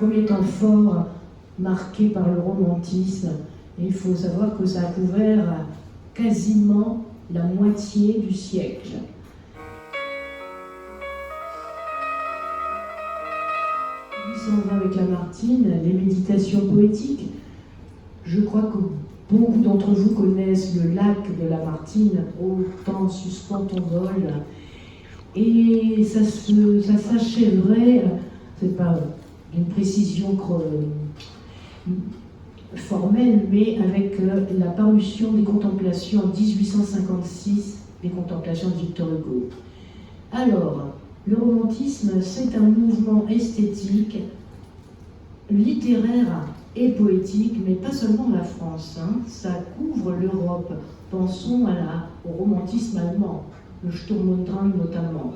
premier temps fort marqué par le romantisme. Et il faut savoir que ça a couvert quasiment la moitié du siècle. Avec Lamartine, les méditations poétiques. Je crois que beaucoup d'entre vous connaissent le lac de Lamartine, Ô temps suspend ton vol. Et ça s'achèverait, c'est pas d'une précision formelle, mais avec la parution des Contemplations en 1856, des Contemplations de Victor Hugo. Alors, le romantisme, c'est un mouvement esthétique, littéraire et poétique, mais pas seulement la France, ça couvre l'Europe. Pensons au romantisme allemand, le Sturm und Drang notamment.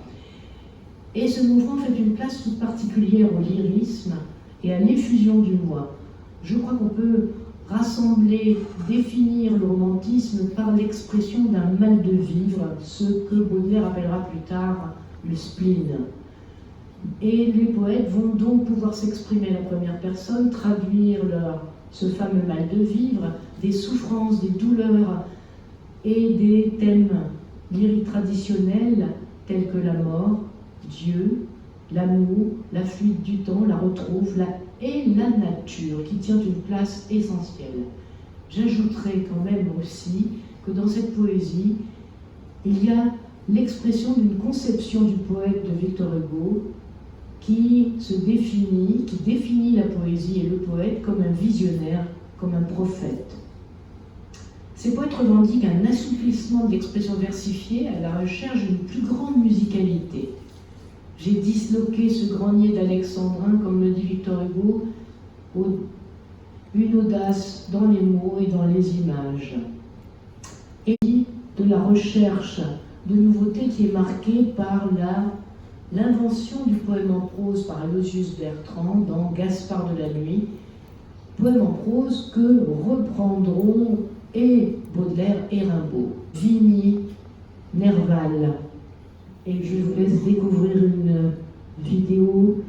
Et ce mouvement fait une place toute particulière au lyrisme et à l'effusion du moi. Je crois qu'on peut rassembler, définir le romantisme par l'expression d'un mal de vivre, ce que Baudelaire appellera plus tard le spleen. Et les poètes vont donc pouvoir s'exprimer à la première personne, traduire ce fameux mal de vivre, des souffrances, des douleurs et des thèmes lyriques traditionnels tels que la mort, Dieu, l'amour, la fuite du temps, la retrouve, et la nature qui tient une place essentielle. J'ajouterai quand même aussi que dans cette poésie, il y a l'expression d'une conception du poète de Victor Hugo qui définit la poésie et le poète comme un visionnaire, comme un prophète. Ces poètes revendiquent un assouplissement de l'expression versifiée à la recherche d'une plus grande musicalité. J'ai disloqué ce grenier d'Alexandrin, comme le dit Victor Hugo, une audace dans les mots et dans les images. Et de la recherche de nouveautés qui est marquée par l'invention du poème en prose par Aloysius Bertrand dans Gaspard de la Nuit, poème en prose que reprendront et Baudelaire et Rimbaud, Vigny, Nerval. Et je vous laisse découvrir une vidéo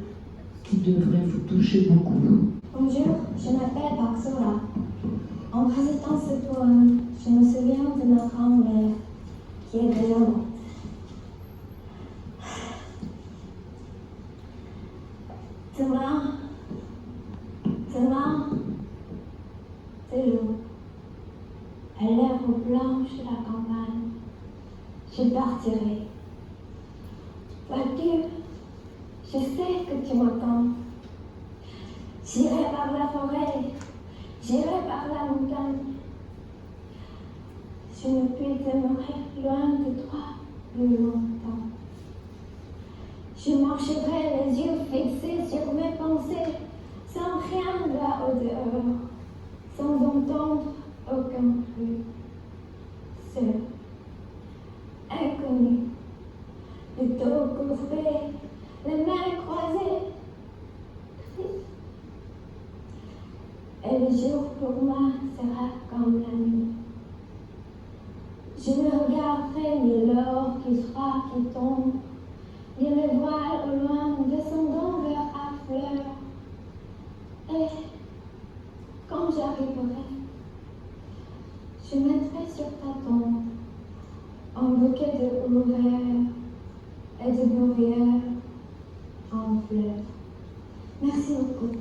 qui devrait vous toucher beaucoup. Bonjour, je m'appelle Baxola. En récitant ce poème, je me souviens de ma grand-mère qui est déjà morte. Demain, ce jour, à l'herbe blanche de la campagne, je partirai. Vois-tu, je sais que tu m'entends. J'irai par la forêt, j'irai par la montagne. Je ne puis demeurer loin de toi plus longtemps. Je marcherai les yeux fixés sur mes pensées, sans rien là au dehors, sans entendre aucun bruit. Seul, inconnu, le dos courbé, les mains croisées, triste. Et le jour pour moi sera comme la nuit. Je ne regarderai ni l'or qui sera qui tombe, ni le voile au loin descendant vers la fleur. Et quand j'arriverai, je mettrai sur ta tombe un bouquet de ouvrières et de bruyères en fleurs. Merci beaucoup.